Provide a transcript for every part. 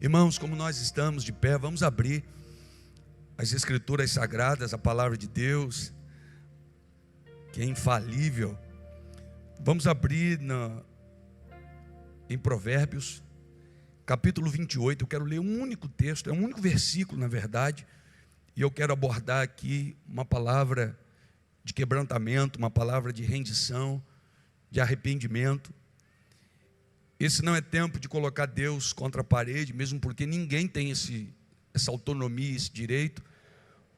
Irmãos, como nós estamos de pé, vamos abrir as Escrituras Sagradas, a Palavra de Deus, que é infalível. Vamos abrir em Provérbios, capítulo 28. Eu quero ler um único texto, é um único versículo, na verdade, e eu quero abordar aqui uma palavra de quebrantamento, uma palavra de rendição, de arrependimento. Esse não é tempo de colocar Deus contra a parede, mesmo porque ninguém tem essa autonomia, esse direito,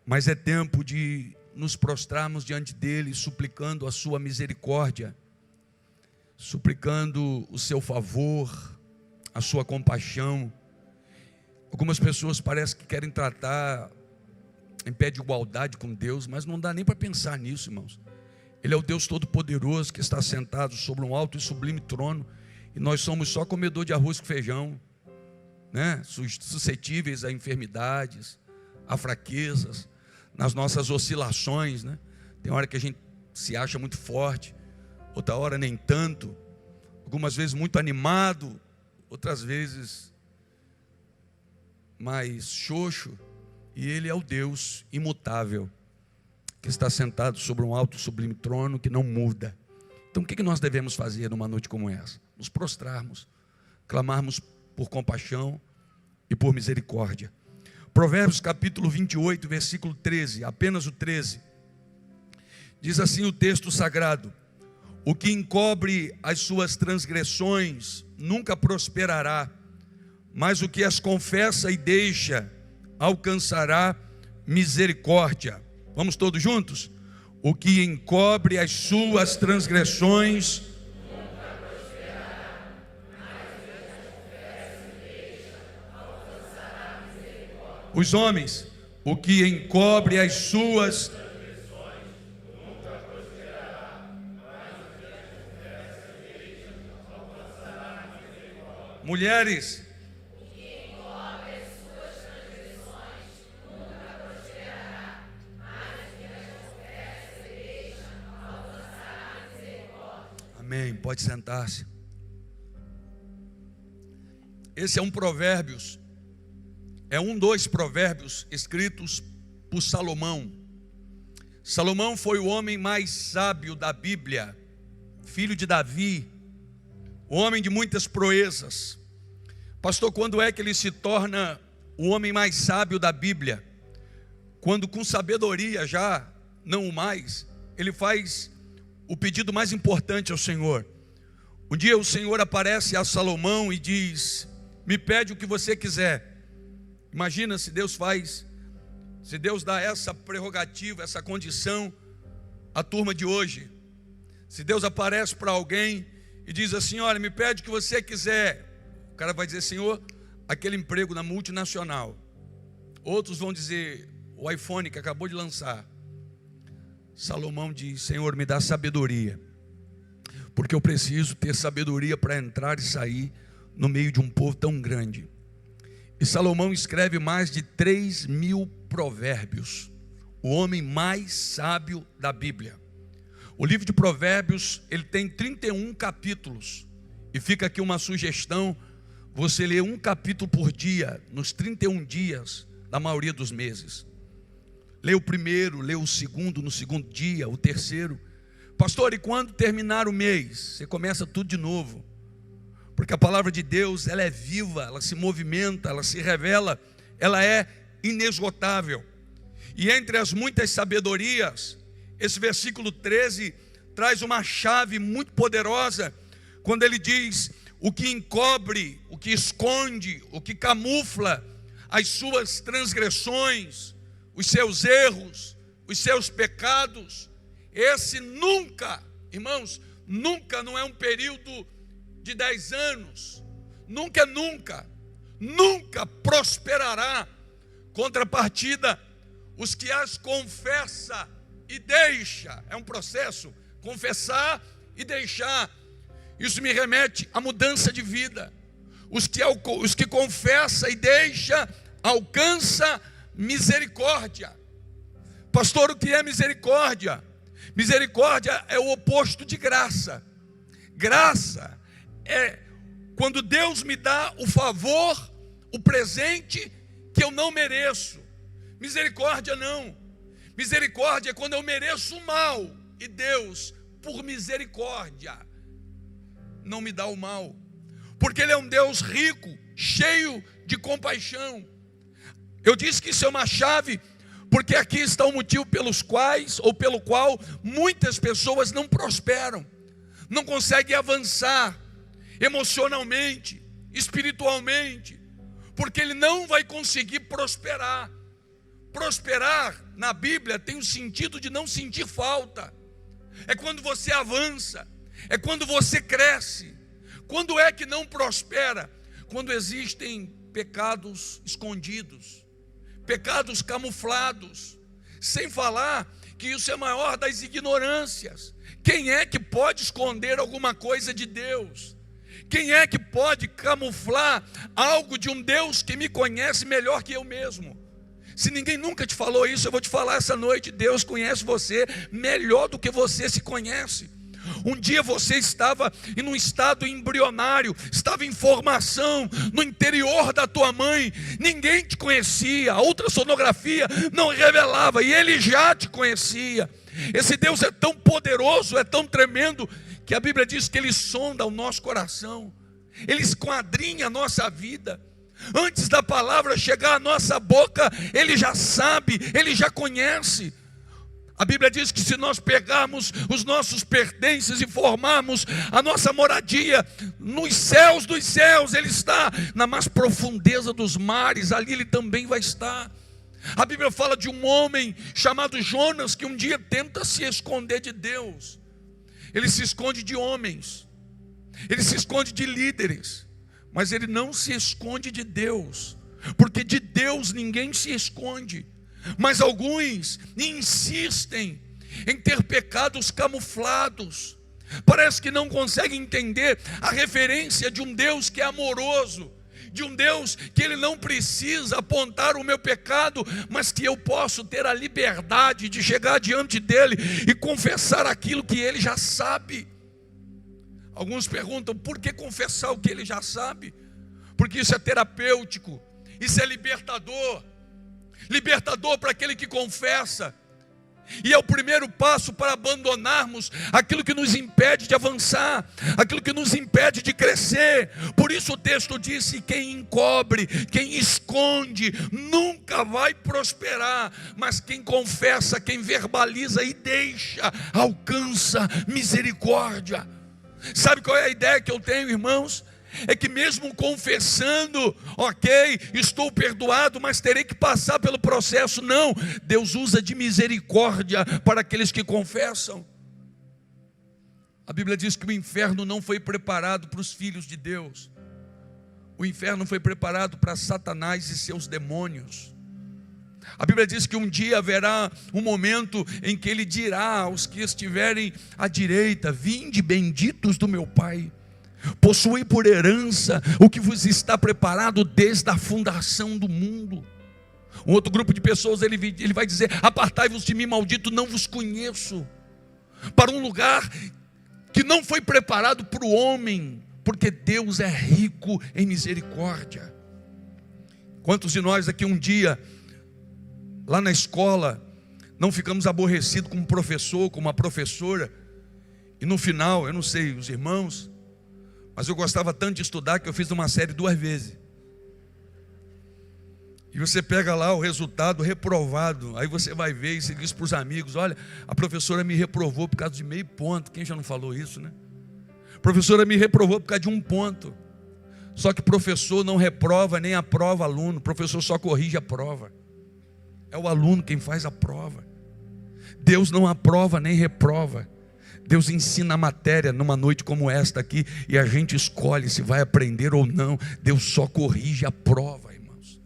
mas é tempo de nos prostrarmos diante dele, suplicando a sua misericórdia, suplicando o seu favor, a sua compaixão. Algumas pessoas parecem que querem tratar em pé de igualdade com Deus, mas não dá nem para pensar nisso, irmãos. Ele é o Deus Todo-Poderoso que está sentado sobre um alto e sublime trono, e nós somos só comedor de arroz com feijão, né? Suscetíveis a enfermidades, a fraquezas, nas nossas oscilações, né? Tem hora que a gente se acha muito forte, outra hora nem tanto, algumas vezes muito animado, outras vezes mais xoxo, e Ele é o Deus imutável, que está sentado sobre um alto e sublime trono que não muda. Então o que nós devemos fazer numa noite como essa? Nos prostrarmos, clamarmos por compaixão e por misericórdia. Provérbios capítulo 28, versículo 13, apenas o 13. Diz assim o texto sagrado: o que encobre as suas transgressões nunca prosperará, mas o que as confessa e deixa alcançará misericórdia. Vamos todos juntos? O que encobre as suas transgressões nunca prosperará, mas o que as confessa e deixa alcançará misericórdia. Os homens, o que encobre as suas transgressões nunca prosperará, mas o que as confessa e deixa alcançará misericórdia. Mulheres, amém, pode sentar-se. Esse é um provérbios, é um dos provérbios escritos por Salomão. Salomão foi o homem mais sábio da Bíblia, filho de Davi, homem de muitas proezas. Pastor, quando é que ele se torna o homem mais sábio da Bíblia? Quando com sabedoria já, não o mais, ele faz o pedido mais importante ao Senhor. Um dia o Senhor aparece a Salomão e diz: me pede o que você quiser. Imagina se Deus dá essa prerrogativa, essa condição à turma de hoje. Se Deus aparece para alguém e diz assim: olha, me pede o que você quiser. O cara vai dizer: Senhor, aquele emprego na multinacional. Outros vão dizer: o iPhone que acabou de lançar. Salomão diz: Senhor, me dá sabedoria, porque eu preciso ter sabedoria para entrar e sair no meio de um povo tão grande. E Salomão escreve mais de 3.000 provérbios, o homem mais sábio da Bíblia. O livro de Provérbios, ele tem 31 capítulos, e fica aqui uma sugestão: você lê um capítulo por dia, nos 31 dias da maioria dos meses. Lê o primeiro, lê o segundo no segundo dia, o terceiro. Pastor, e quando terminar o mês? Você começa tudo de novo. Porque a palavra de Deus, ela é viva, ela se movimenta, ela se revela, ela é inesgotável. E entre as muitas sabedorias, esse versículo 13 traz uma chave muito poderosa, quando ele diz: o que encobre, o que esconde, o que camufla as suas transgressões, os seus erros, os seus pecados, esse nunca, irmãos, nunca não é um período de 10 anos, nunca prosperará. Contrapartida, os que as confessa e deixa, é um processo, confessar e deixar. Isso me remete à mudança de vida. Os que confessa e deixa, alcança misericórdia. Pastor, o que é misericórdia? Misericórdia é o oposto de graça. Graça é quando Deus me dá o favor o presente que eu não mereço. Misericórdia não. Misericórdia é quando eu mereço o mal e Deus, por misericórdia, não me dá o mal, porque Ele é um Deus rico, cheio de compaixão. Eu disse que isso é uma chave, porque aqui está o motivo pelo qual muitas pessoas não prosperam, não conseguem avançar emocionalmente, espiritualmente, porque ele não vai conseguir prosperar. Prosperar na Bíblia tem o sentido de não sentir falta. É quando você avança, é quando você cresce. Quando é que não prospera? Quando existem pecados escondidos, pecados camuflados, sem falar que isso é a maior das ignorâncias. Quem é que pode esconder alguma coisa de Deus? Quem é que pode camuflar algo de um Deus que me conhece melhor que eu mesmo? Se ninguém nunca te falou isso, eu vou te falar essa noite. Deus conhece você melhor do que você se conhece. Um dia você estava em um estado embrionário, estava em formação no interior da tua mãe, ninguém te conhecia, a ultrassonografia não revelava, e Ele já te conhecia. Esse Deus é tão poderoso, é tão tremendo, que a Bíblia diz que Ele sonda o nosso coração, Ele esquadrinha a nossa vida. Antes da palavra chegar à nossa boca, Ele já sabe, Ele já conhece. A Bíblia diz que se nós pegarmos os nossos pertences e formarmos a nossa moradia nos céus dos céus, Ele está na mais profundeza dos mares, ali Ele também vai estar. A Bíblia fala de um homem chamado Jonas, que um dia tenta se esconder de Deus. Ele se esconde de homens, ele se esconde de líderes, mas ele não se esconde de Deus, porque de Deus ninguém se esconde. Mas alguns insistem em ter pecados camuflados. Parece que não conseguem entender a referência de um Deus que é amoroso, de um Deus que Ele não precisa apontar o meu pecado, mas que eu posso ter a liberdade de chegar diante dEle e confessar aquilo que Ele já sabe. Alguns perguntam, por que confessar o que Ele já sabe? Porque isso é terapêutico, isso é libertador. Libertador para aquele que confessa, e é o primeiro passo para abandonarmos aquilo que nos impede de avançar, aquilo que nos impede de crescer. Por isso o texto disse: quem encobre, quem esconde, nunca vai prosperar, mas quem confessa, quem verbaliza e deixa, alcança misericórdia. Sabe qual é a ideia que eu tenho, irmãos? É que mesmo confessando, ok, estou perdoado, mas terei que passar pelo processo. Não, Deus usa de misericórdia para aqueles que confessam. A Bíblia diz que o inferno não foi preparado para os filhos de Deus. O inferno foi preparado para Satanás e seus demônios. A Bíblia diz que um dia haverá um momento em que Ele dirá aos que estiverem à direita: vinde benditos do meu Pai, possuí por herança o que vos está preparado desde a fundação do mundo. Um outro grupo de pessoas ele vai dizer: apartai-vos de mim, maldito, não vos conheço, para um lugar que não foi preparado para o homem, porque Deus é rico em misericórdia. Quantos de nós aqui um dia, lá na escola, não ficamos aborrecidos com um professor, com uma professora, e no final, eu não sei os irmãos, mas eu gostava tanto de estudar que eu fiz uma série 2 vezes. E você pega lá o resultado reprovado. Aí você vai ver e você diz para os amigos: olha, a professora me reprovou por causa de meio ponto. Quem já não falou isso, né? A professora me reprovou por causa de 1 ponto. Só que professor não reprova nem aprova aluno. O professor só corrige a prova. É o aluno quem faz a prova. Deus não aprova nem reprova. Deus ensina a matéria numa noite como esta aqui, e a gente escolhe se vai aprender ou não. Deus só corrige a prova, irmãos.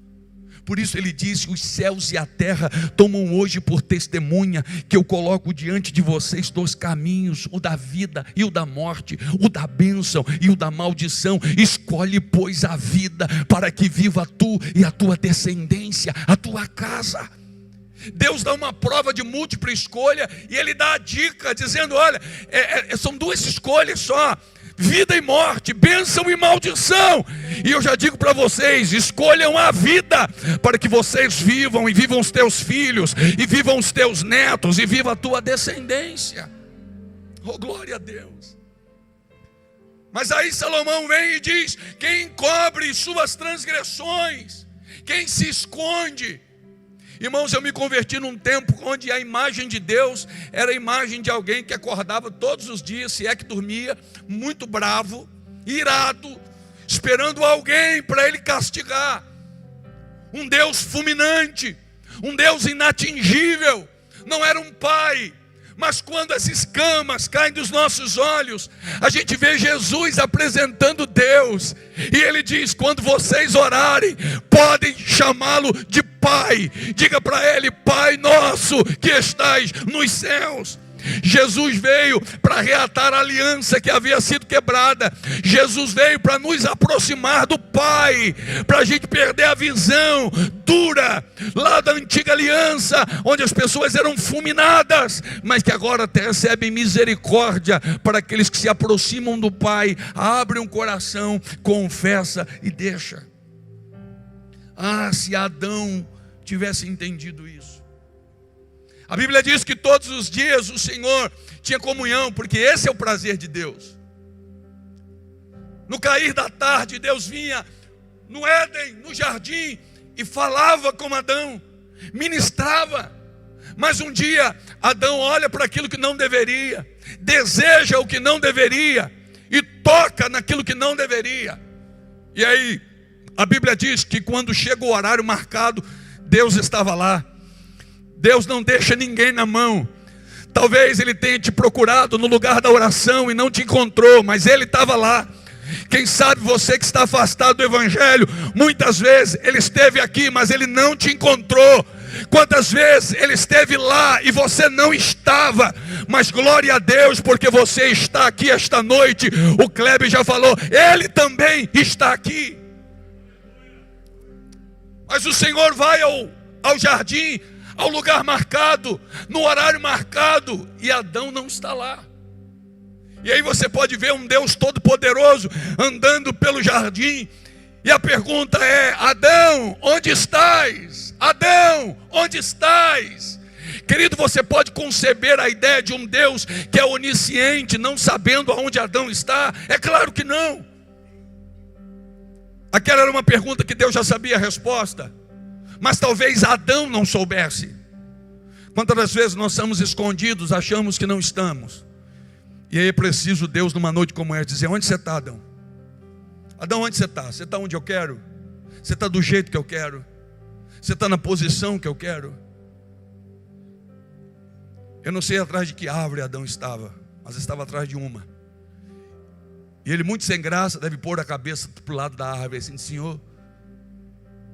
Por isso Ele disse: os céus e a terra tomam hoje por testemunha que eu coloco diante de vocês 2 caminhos, o da vida e o da morte, o da bênção e o da maldição. Escolhe, pois, a vida, para que viva tu e a tua descendência, a tua casa. Deus dá uma prova de múltipla escolha, e Ele dá a dica dizendo: olha, são 2 escolhas só. vida e morte, bênção e maldição. E eu já digo para vocês, escolham a vida, para que vocês vivam, e vivam os teus filhos, e vivam os teus netos, e viva a tua descendência. Oh, glória a Deus. Mas aí Salomão vem e diz: quem encobre suas transgressões, quem se esconde. Irmãos, eu me converti num tempo onde a imagem de Deus era a imagem de alguém que acordava todos os dias, se é que dormia, muito bravo, irado, esperando alguém para ele castigar. Um Deus fulminante, um Deus inatingível. Não era um pai. Mas quando as escamas caem dos nossos olhos, a gente vê Jesus apresentando Deus. E ele diz: quando vocês orarem, podem chamá-lo de Pai. Diga para ele: Pai nosso que estais nos céus. Jesus veio para reatar a aliança que havia sido quebrada. Jesus veio para nos aproximar do Pai, para a gente perder a visão dura lá da antiga aliança, onde as pessoas eram fulminadas, mas que agora recebem misericórdia para aqueles que se aproximam do Pai, abrem o coração, confessa e deixa. Ah, se Adão tivesse entendido isso. A Bíblia diz que todos os dias o Senhor tinha comunhão, porque esse é o prazer de Deus. No cair da tarde, Deus vinha no Éden, no jardim, e falava com Adão, ministrava. Mas um dia, Adão olha para aquilo que não deveria, deseja o que não deveria, e toca naquilo que não deveria. E aí, a Bíblia diz que quando chega o horário marcado, Deus estava lá. Deus não deixa ninguém na mão. Talvez ele tenha te procurado no lugar da oração e não te encontrou, mas ele estava lá. Quem sabe você que está afastado do Evangelho, muitas vezes ele esteve aqui, mas ele não te encontrou. Quantas vezes ele esteve lá e você não estava, mas glória a Deus, porque você está aqui esta noite. O Kleber já falou, ele também está aqui. Mas o Senhor vai ao jardim, ao lugar marcado, no horário marcado, e Adão não está lá. E aí você pode ver um Deus todo-poderoso andando pelo jardim, e a pergunta é: Adão, onde estás? Adão, onde estás? Querido, você pode conceber a ideia de um Deus que é onisciente, não sabendo aonde Adão está? É claro que não. Aquela era uma pergunta que Deus já sabia a resposta, mas talvez Adão não soubesse. Quantas das vezes nós estamos escondidos, achamos que não estamos, e aí é preciso Deus numa noite como essa dizer: onde você está, Adão? Adão, onde você está? Você está onde eu quero? Você está do jeito que eu quero? Você está na posição que eu quero? Eu não sei atrás de que árvore Adão estava, mas estava atrás de uma. E ele, muito sem graça, deve pôr a cabeça para o lado da árvore assim: Senhor,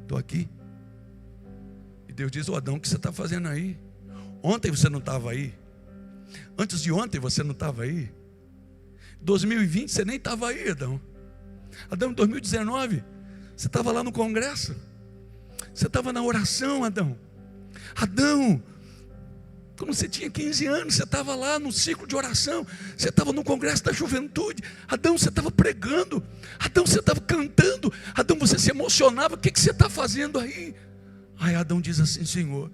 estou aqui. E Deus diz: ô Adão, o que você está fazendo aí? Ontem você não estava aí. Antes de ontem você não estava aí. 2020 você nem estava aí, Adão. Adão, em 2019 você estava lá no congresso. Você estava na oração, Adão. Adão, quando você tinha 15 anos, você estava lá no ciclo de oração. Você estava no congresso da juventude. Adão, você estava pregando. Adão, você estava cantando. Adão, você se emocionava. O que você está fazendo aí? Aí Adão diz assim: Senhor,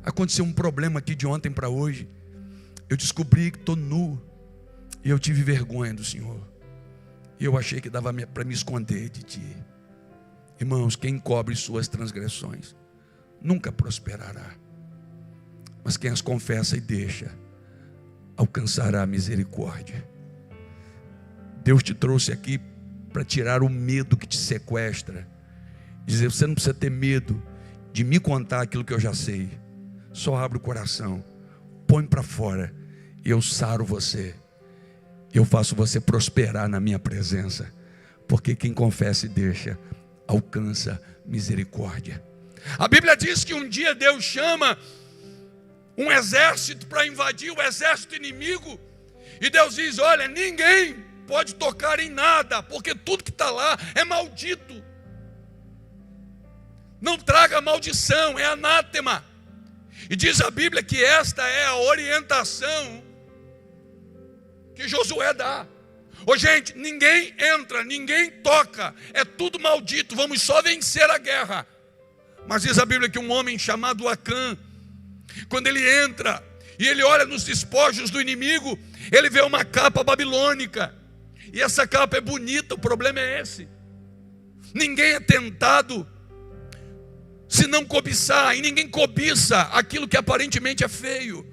aconteceu um problema aqui de ontem para hoje. Eu descobri que estou nu, e eu tive vergonha do Senhor, e eu achei que dava para me esconder de Ti. Irmãos, quem cobre suas transgressões nunca prosperará, mas quem as confessa e deixa alcançará a misericórdia. Deus te trouxe aqui para tirar o medo que te sequestra. Dizer: você não precisa ter medo de me contar aquilo que eu já sei. Só abre o coração, põe para fora, e eu saro você. Eu faço você prosperar na minha presença, porque quem confessa e deixa alcança misericórdia. A Bíblia diz que um dia Deus chama um exército para invadir o exército inimigo, e Deus diz: olha, ninguém pode tocar em nada, porque tudo que está lá é maldito. Não traga maldição, é anátema. E diz a Bíblia que esta é a orientação que Josué dá. Ô gente, ninguém entra, ninguém toca, é tudo maldito, vamos só vencer a guerra. Mas diz a Bíblia que um homem chamado Acã, quando ele entra e ele olha nos despojos do inimigo, ele vê uma capa babilônica. E essa capa é bonita, o problema é esse. Ninguém é tentado se não cobiçar, e ninguém cobiça aquilo que aparentemente é feio.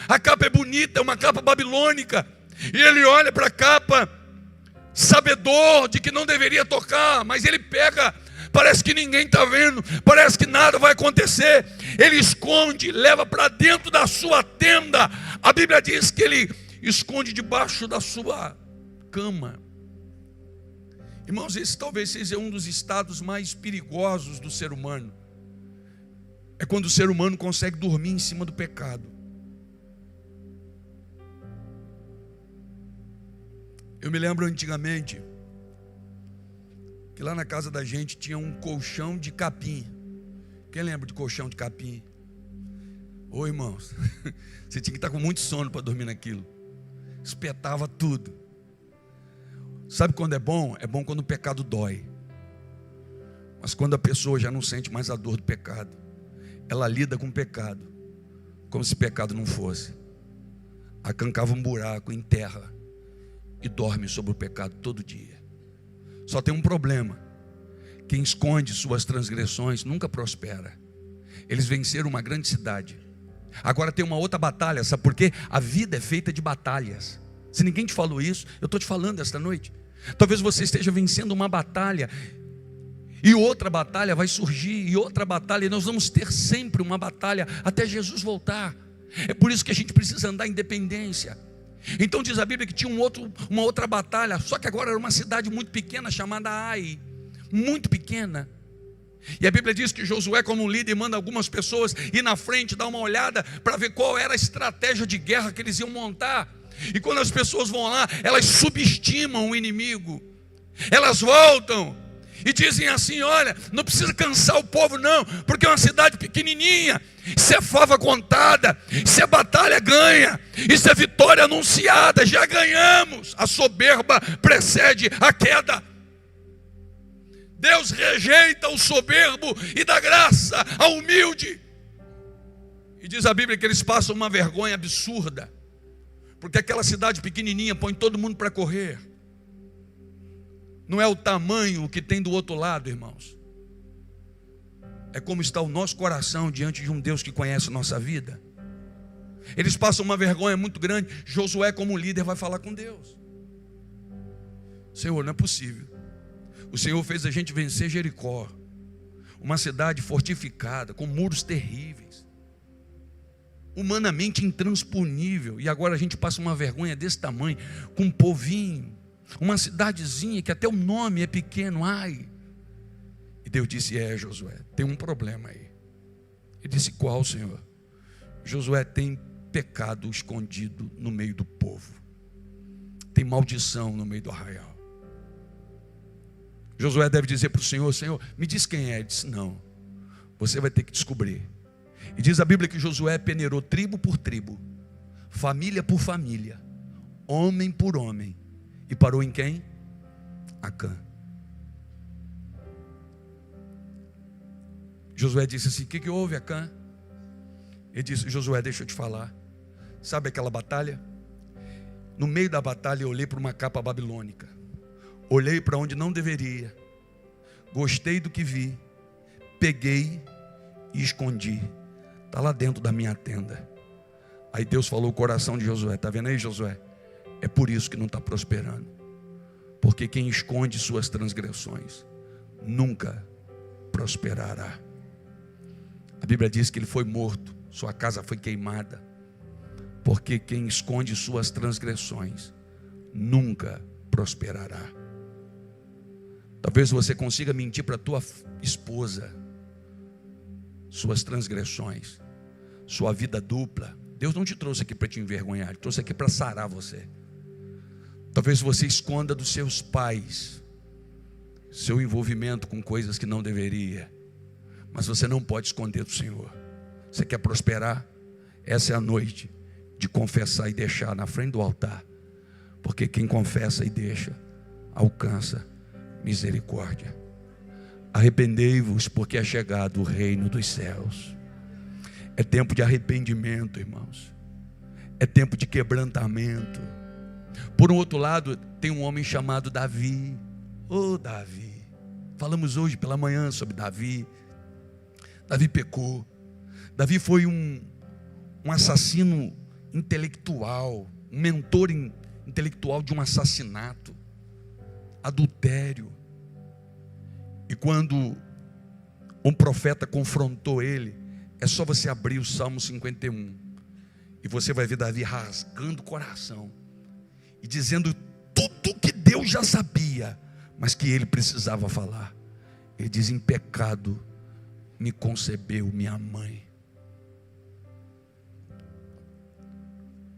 A capa é bonita, é uma capa babilônica. E ele olha para a capa, sabedor de que não deveria tocar, mas ele pega, parece que ninguém está vendo, parece que nada vai acontecer. Ele esconde, leva para dentro da sua tenda. A Bíblia diz que ele esconde debaixo da sua cama. Irmãos, esse talvez seja um dos estados mais perigosos do ser humano. É quando o ser humano consegue dormir em cima do pecado. Eu me lembro antigamente que lá na casa da gente tinha um colchão de capim. Quem lembra de colchão de capim? Ô irmãos, você tinha que estar com muito sono para dormir naquilo. Espetava tudo. Sabe quando é bom? É bom quando o pecado dói. Mas quando a pessoa já não sente mais a dor do pecado, ela lida com o pecado como se pecado não fosse. Arrancava um buraco, enterra e dorme sobre o pecado todo dia. Só tem um problema: quem esconde suas transgressões nunca prospera. Eles venceram uma grande cidade. Agora tem uma outra batalha, sabe por quê? A vida é feita de batalhas. Se ninguém te falou isso, eu estou te falando esta noite. Talvez você esteja vencendo uma batalha, e outra batalha vai surgir, e outra batalha, e nós vamos ter sempre uma batalha até Jesus voltar. É por isso que a gente precisa andar em dependência. Então diz a Bíblia que tinha uma outra batalha, só que agora era uma cidade muito pequena chamada Ai, muito pequena. E a Bíblia diz que Josué, como um líder, manda algumas pessoas ir na frente, dar uma olhada para ver qual era a estratégia de guerra que eles iam montar. E quando as pessoas vão lá, elas subestimam o inimigo. Elas voltam e dizem assim: olha, não precisa cansar o povo não, porque é uma cidade pequenininha. Isso é fava contada, isso é batalha ganha, isso é vitória anunciada, já ganhamos. A soberba precede a queda. Deus rejeita o soberbo e dá graça ao humilde. E diz a Bíblia que eles passam uma vergonha absurda, porque aquela cidade pequenininha põe todo mundo para correr. Não é o tamanho que tem do outro lado, irmãos. É como está o nosso coração diante de um Deus que conhece a nossa vida. Eles passam uma vergonha muito grande. Josué, como líder, vai falar com Deus: Senhor, não é possível. O Senhor fez a gente vencer Jericó, uma cidade fortificada, com muros terríveis, humanamente intransponível, e agora a gente passa uma vergonha desse tamanho, com um povinho, uma cidadezinha que até o nome é pequeno, Ai. E Deus disse: Josué, tem um problema aí. Ele disse: qual, Senhor? Josué, tem pecado escondido no meio do povo, tem maldição no meio do arraial. Josué deve dizer para o Senhor: Senhor, me diz quem é. Ele disse: não, você vai ter que descobrir. E diz a Bíblia que Josué peneirou tribo por tribo, família por família, homem por homem, e parou em quem? Acã. Josué disse assim: o que houve, Acã? Ele disse: Josué, deixa eu te falar. Sabe aquela batalha? No meio da batalha eu olhei para uma capa babilônica, olhei para onde não deveria, gostei do que vi, peguei e escondi. Está lá dentro da minha tenda. Aí Deus falou o coração de Josué: está vendo aí, Josué? É por isso que não está prosperando, porque quem esconde suas transgressões nunca prosperará. A Bíblia diz que ele foi morto, sua casa foi queimada, porque quem esconde suas transgressões nunca prosperará. Talvez você consiga mentir para a tua esposa suas transgressões, sua vida dupla. Deus não te trouxe aqui para te envergonhar, Ele trouxe aqui para sarar você. Talvez você esconda dos seus pais seu envolvimento com coisas que não deveria, mas você não pode esconder do Senhor. Você quer prosperar? Essa é a noite de confessar e deixar na frente do altar, Porque quem confessa e deixa, alcança misericórdia. Arrependei-vos, porque é chegado o reino dos céus. É tempo de arrependimento, irmãos. É tempo de quebrantamento. Por um outro lado, tem um homem chamado Davi. Davi. Falamos hoje pela manhã sobre Davi. Davi pecou. Davi foi um assassino intelectual, um mentor intelectual de um assassinato, adultério. E quando um profeta confrontou ele, é só você abrir o Salmo 51, e você vai ver Davi rasgando o coração e dizendo tudo que Deus já sabia, mas que ele precisava falar. Ele diz: em pecado me concebeu minha mãe.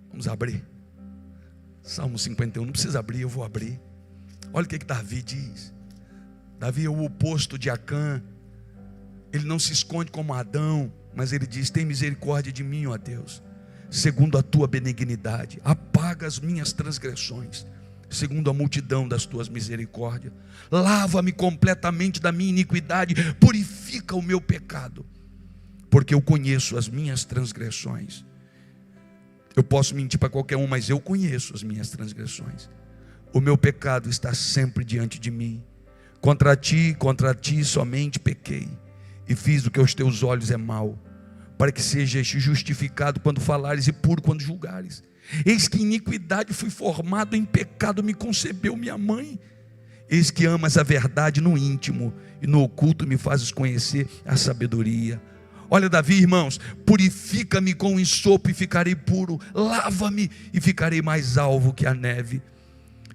Vamos abrir Salmo 51, não precisa abrir, eu vou abrir. Olha o que Davi diz. Davi é o oposto de Acã. Ele não se esconde como Adão, mas ele diz: tem misericórdia de mim, ó Deus, segundo a tua benignidade, apaga as minhas transgressões, segundo a multidão das tuas misericórdias, lava-me completamente da minha iniquidade, purifica o meu pecado, porque eu conheço as minhas transgressões. Eu posso mentir para qualquer um, mas eu conheço as minhas transgressões. O meu pecado está sempre diante de mim. Contra ti somente pequei, e fiz o que aos teus olhos é mal, para que sejas justificado quando falares e puro quando julgares. Eis que iniquidade fui formado, em pecado me concebeu minha mãe. Eis que amas a verdade no íntimo, e no oculto me fazes conhecer a sabedoria. Olha Davi, irmãos: purifica-me com o ensopo e ficarei puro, lava-me e ficarei mais alvo que a neve.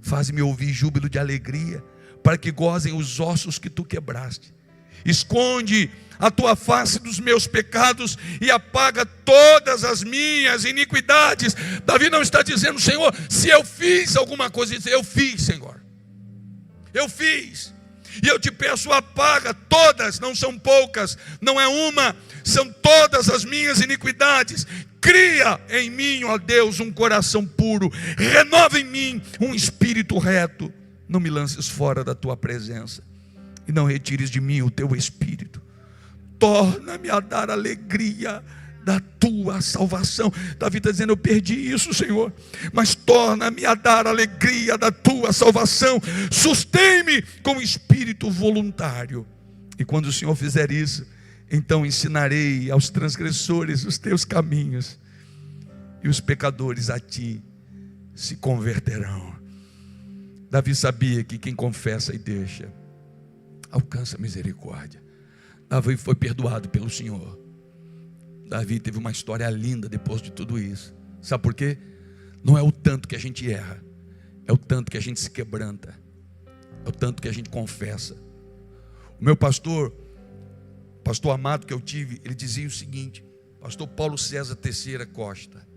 Faz-me ouvir júbilo de alegria, para que gozem os ossos que tu quebraste. Esconde a tua face dos meus pecados e apaga todas as minhas iniquidades. Davi não está dizendo: Senhor, se eu fiz alguma coisa, eu fiz, Senhor, eu fiz, e eu te peço, apaga todas, não são poucas, não é uma, são todas as minhas iniquidades. Cria em mim, ó Deus, um coração puro, renova em mim um espírito reto. Não me lances fora da tua presença, e não retires de mim o teu espírito. Torna-me a dar alegria da tua salvação. Davi está dizendo: eu perdi isso, Senhor, mas torna-me a dar alegria da tua salvação. Sustém-me com espírito voluntário. E quando o Senhor fizer isso, então ensinarei aos transgressores os teus caminhos, e os pecadores a ti se converterão. Davi sabia que quem confessa e deixa, alcança misericórdia. Davi foi perdoado pelo Senhor. Davi teve uma história linda depois de tudo isso. Sabe por quê? Não é o tanto que a gente erra, é o tanto que a gente se quebranta, é o tanto que a gente confessa. O meu pastor amado que eu tive, ele dizia o seguinte: pastor Paulo César Teixeira Costa,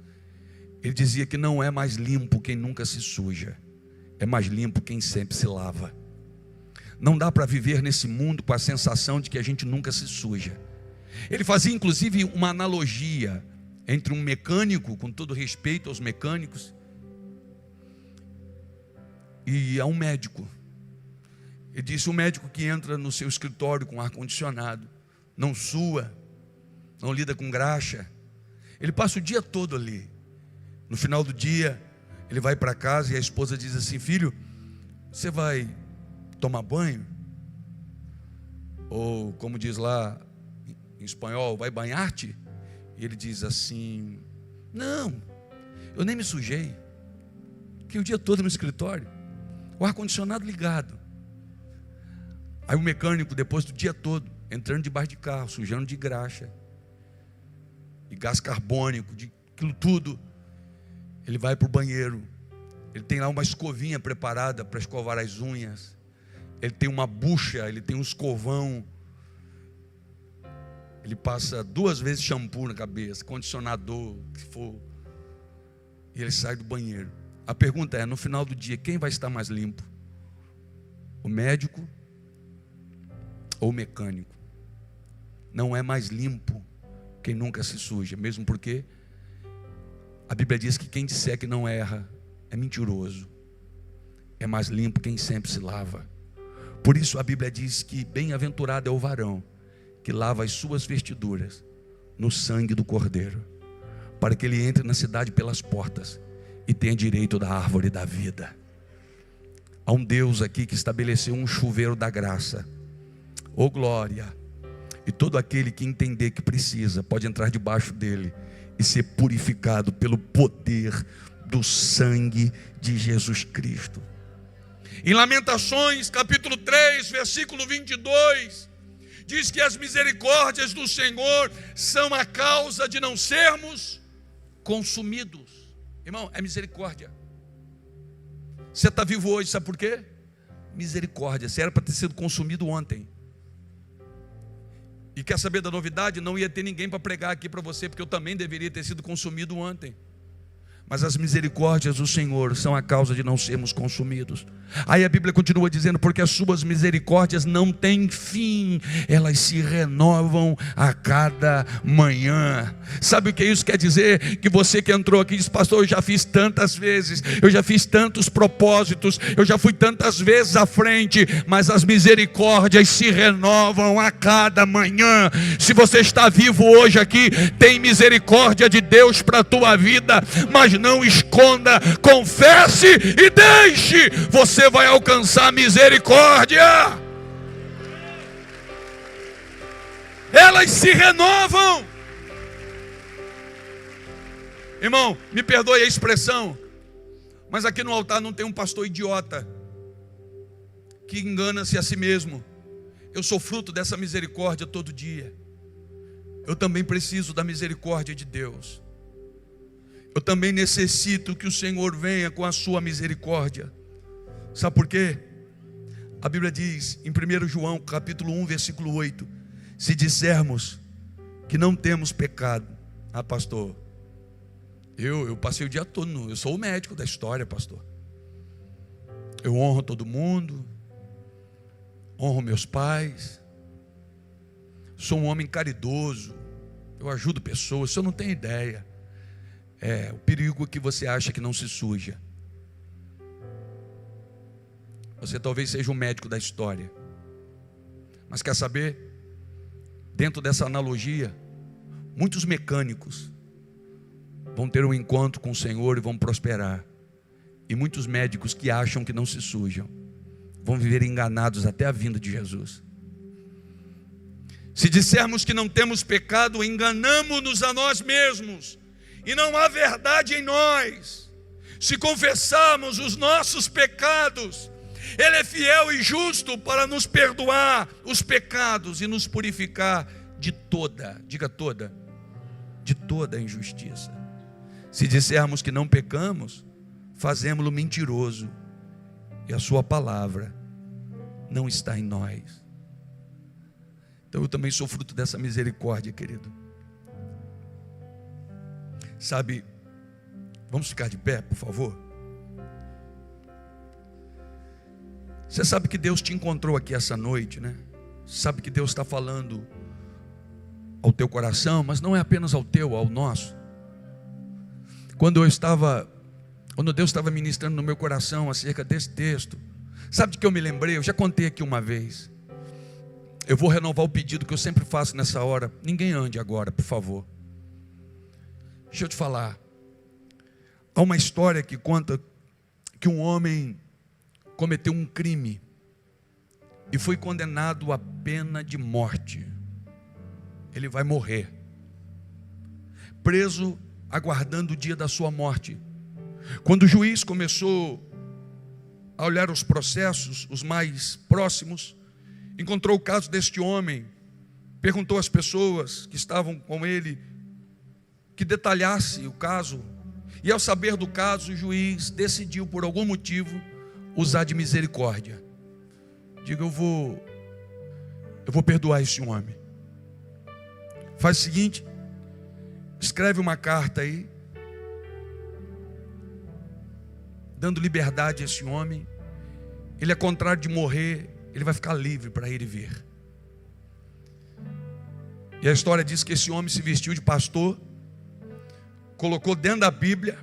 ele dizia que não é mais limpo quem nunca se suja, é mais limpo quem sempre se lava. Não dá para viver nesse mundo com a sensação de que a gente nunca se suja. Ele fazia inclusive uma analogia entre um mecânico, com todo respeito aos mecânicos, e a um médico. Ele disse: o médico que entra no seu escritório com ar-condicionado, não sua, não lida com graxa, ele passa o dia todo ali. No final do dia, ele vai para casa e a esposa diz assim: filho, você vai tomar banho? Ou como diz lá em espanhol, vai banhar-te? E ele diz assim: não, eu nem me sujei, fiquei o dia todo no escritório, o ar-condicionado ligado. Aí o mecânico, depois do dia todo, entrando debaixo de carro, sujando de graxa, de gás carbônico, de aquilo tudo, ele vai para o banheiro. Ele tem lá uma escovinha preparada para escovar as unhas, ele tem uma bucha, ele tem um escovão, ele passa 2 vezes shampoo na cabeça, condicionador, o que for, e ele sai do banheiro. A pergunta é: no final do dia, quem vai estar mais limpo? O médico ou o mecânico? Não é mais limpo quem nunca se suja, mesmo porque a Bíblia diz que quem disser que não erra é mentiroso, é mais limpo quem sempre se lava. Por isso a Bíblia diz que bem-aventurado é o varão que lava as suas vestiduras no sangue do Cordeiro, para que ele entre na cidade pelas portas e tenha direito da árvore da vida. Há um Deus aqui que estabeleceu um chuveiro da graça. Oh glória! E todo aquele que entender que precisa, pode entrar debaixo dele e ser purificado pelo poder do sangue de Jesus Cristo. Em Lamentações, capítulo 3, versículo 22, diz que as misericórdias do Senhor são a causa de não sermos consumidos. Irmão, é misericórdia. Você está vivo hoje, sabe por quê? Misericórdia. Você era para ter sido consumido ontem. E quer saber da novidade? Não ia ter ninguém para pregar aqui para você, porque eu também deveria ter sido consumido ontem. Mas as misericórdias do Senhor são a causa de não sermos consumidos. Aí a Bíblia continua dizendo, porque as suas misericórdias não têm fim, elas se renovam a cada manhã. Sabe o que isso quer dizer? Que você que entrou aqui diz, pastor, eu já fiz tantas vezes, eu já fiz tantos propósitos, eu já fui tantas vezes à frente, mas as misericórdias se renovam a cada manhã. Se você está vivo hoje aqui, tem misericórdia de Deus para a tua vida, mas não esconda, confesse e deixe, você vai alcançar misericórdia. Elas se renovam. Irmão, me perdoe a expressão, mas aqui no altar não tem um pastor idiota que engana-se a si mesmo. Eu sou fruto dessa misericórdia todo dia. Eu também preciso da misericórdia de Deus. Eu também necessito que o Senhor venha com a sua misericórdia. Sabe por quê? A Bíblia diz em 1 João capítulo 1 versículo 8, se dissermos que não temos pecado, pastor, eu passei o dia todo, eu sou o médico da história, pastor. Eu honro todo mundo, honro meus pais, sou um homem caridoso, eu ajudo pessoas, você não tem ideia. O perigo é que você acha que não se suja. Você talvez seja um médico da história, mas quer saber? Dentro dessa analogia, muitos mecânicos vão ter um encontro com o Senhor e vão prosperar. E muitos médicos que acham que não se sujam vão viver enganados até a vinda de Jesus. Se dissermos que não temos pecado, enganamo-nos a nós mesmos e não há verdade em nós. Se confessarmos os nossos pecados, Ele é fiel e justo para nos perdoar os pecados e nos purificar de toda, diga toda, de toda injustiça. Se dissermos que não pecamos, fazemo-lo mentiroso e a sua palavra não está em nós. Então eu também sou fruto dessa misericórdia, querido. Sabe, vamos ficar de pé, por favor? Você sabe que Deus te encontrou aqui essa noite, né? Sabe que Deus está falando ao teu coração, mas não é apenas ao teu, ao nosso. Quando Deus estava ministrando no meu coração acerca desse texto, sabe de que eu me lembrei? Eu já contei aqui uma vez. Eu vou renovar o pedido que eu sempre faço nessa hora. Ninguém ande agora, por favor. Deixa eu te falar. Há uma história que conta que um homem cometeu um crime e foi condenado à pena de morte. Ele vai morrer, preso, aguardando o dia da sua morte. Quando o juiz começou a olhar os processos, os mais próximos, encontrou o caso deste homem, perguntou às pessoas que estavam com ele que detalhasse o caso, e ao saber do caso, o juiz decidiu, por algum motivo, usar de misericórdia. Diga, eu vou perdoar esse homem. Faz o seguinte, escreve uma carta aí, dando liberdade a esse homem. Ele é contrário de morrer, ele vai ficar livre para ir e vir. E a história diz que esse homem se vestiu de pastor, colocou dentro da Bíblia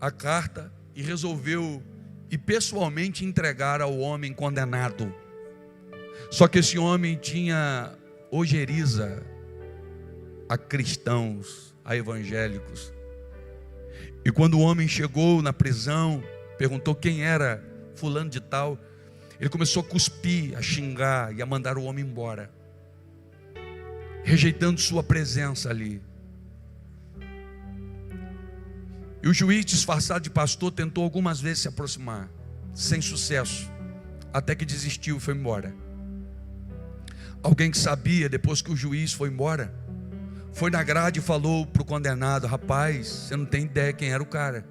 a carta e resolveu e pessoalmente entregar ao homem condenado. Só que esse homem tinha ojeriza a cristãos, a evangélicos. E quando o homem chegou na prisão, perguntou quem era fulano de tal, ele começou a cuspir, a xingar e a mandar o homem embora, rejeitando sua presença ali. E o juiz, disfarçado de pastor, tentou algumas vezes se aproximar, sem sucesso, até que desistiu e foi embora. Alguém que sabia, depois que o juiz foi embora, foi na grade e falou para o condenado: rapaz, você não tem ideia quem era o cara.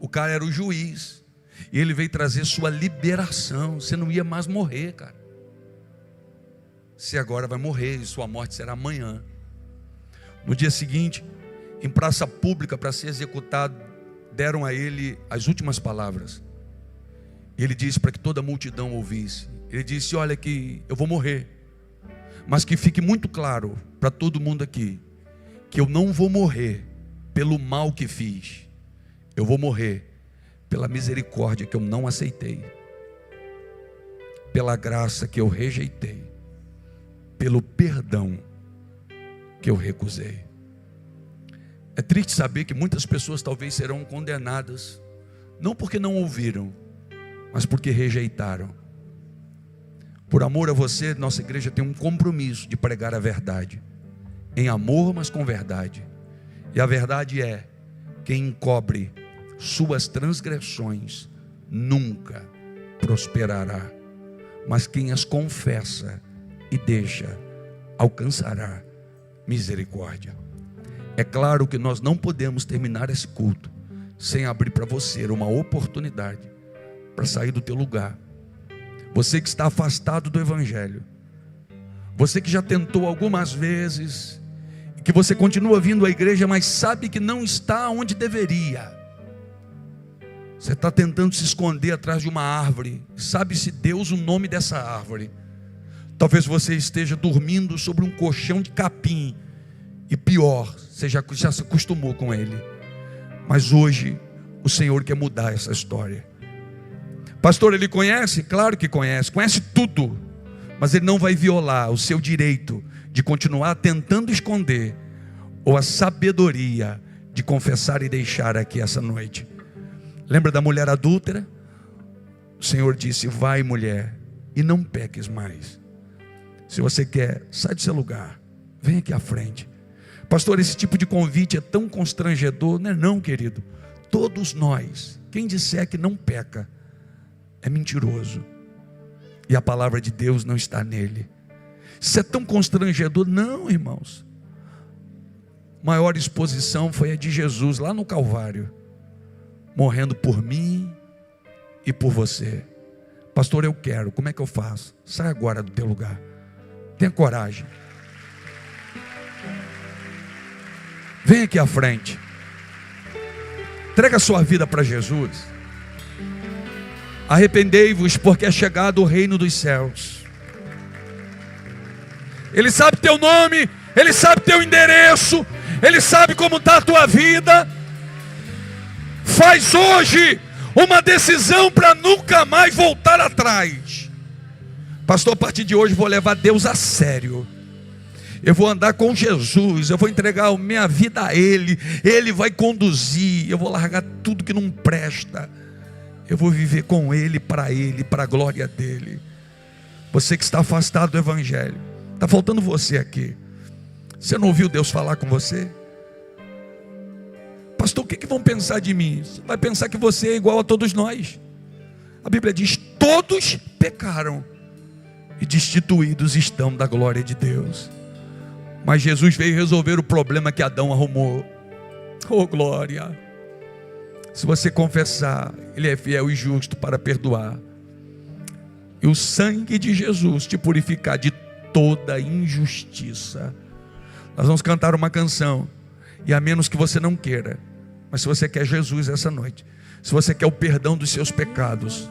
O cara era o juiz, e ele veio trazer sua liberação. Você não ia mais morrer, cara. Você agora vai morrer, e sua morte será amanhã. No dia seguinte, em praça pública, para ser executado, deram a ele as últimas palavras. Ele disse para que toda a multidão ouvisse. Ele disse: olha, que eu vou morrer, mas que fique muito claro para todo mundo aqui, que eu não vou morrer pelo mal que fiz. Eu vou morrer pela misericórdia que eu não aceitei, pela graça que eu rejeitei, pelo perdão que eu recusei. É triste saber que muitas pessoas talvez serão condenadas, não porque não ouviram, mas porque rejeitaram. Por amor a você, nossa igreja tem um compromisso de pregar a verdade, em amor, mas com verdade. E a verdade é: quem encobre suas transgressões nunca prosperará, mas quem as confessa e deixa alcançará misericórdia. É claro que nós não podemos terminar esse culto sem abrir para você uma oportunidade para sair do teu lugar. Você que está afastado do Evangelho, você que já tentou algumas vezes, que você continua vindo à igreja, mas sabe que não está onde deveria. Você está tentando se esconder atrás de uma árvore. Sabe-se Deus o nome dessa árvore. Talvez você esteja dormindo sobre um colchão de capim, e pior, você já se acostumou com ele. Mas hoje o Senhor quer mudar essa história. Pastor, ele conhece? Claro que conhece tudo, mas ele não vai violar o seu direito de continuar tentando esconder, ou a sabedoria de confessar e deixar aqui essa noite. Lembra da mulher adúltera? O Senhor disse: vai, mulher, e não peques mais. Se você quer, sai do seu lugar, vem aqui à frente. Pastor, esse tipo de convite é tão constrangedor. Não é não, querido. Todos nós, quem disser que não peca, é mentiroso, e a palavra de Deus não está nele. Isso é tão constrangedor. Não, irmãos. Maior exposição foi a de Jesus lá no Calvário, morrendo por mim e por você. Pastor, eu quero, como é que eu faço? Sai agora do teu lugar, tenha coragem, vem aqui à frente, entrega a sua vida para Jesus. Arrependei-vos, porque é chegado o reino dos céus. Ele sabe teu nome, ele sabe teu endereço, ele sabe como está a tua vida. Faz hoje uma decisão para nunca mais voltar atrás. Pastor, a partir de hoje vou levar Deus a sério. Eu vou andar com Jesus, eu vou entregar a minha vida a Ele, Ele vai conduzir, eu vou largar tudo que não presta, eu vou viver com Ele, para a glória dEle. Você que está afastado do Evangelho, está faltando você aqui. Você não ouviu Deus falar com você? Pastor, o que vão pensar de mim? Você vai pensar que você é igual a todos nós. A Bíblia diz: todos pecaram e destituídos estão da glória de Deus. Mas Jesus veio resolver o problema que Adão arrumou. Oh glória! Se você confessar, Ele é fiel e justo para perdoar, e o sangue de Jesus te purificar de toda injustiça. Nós vamos cantar uma canção, e a menos que você não queira, mas se você quer Jesus essa noite, se você quer o perdão dos seus pecados,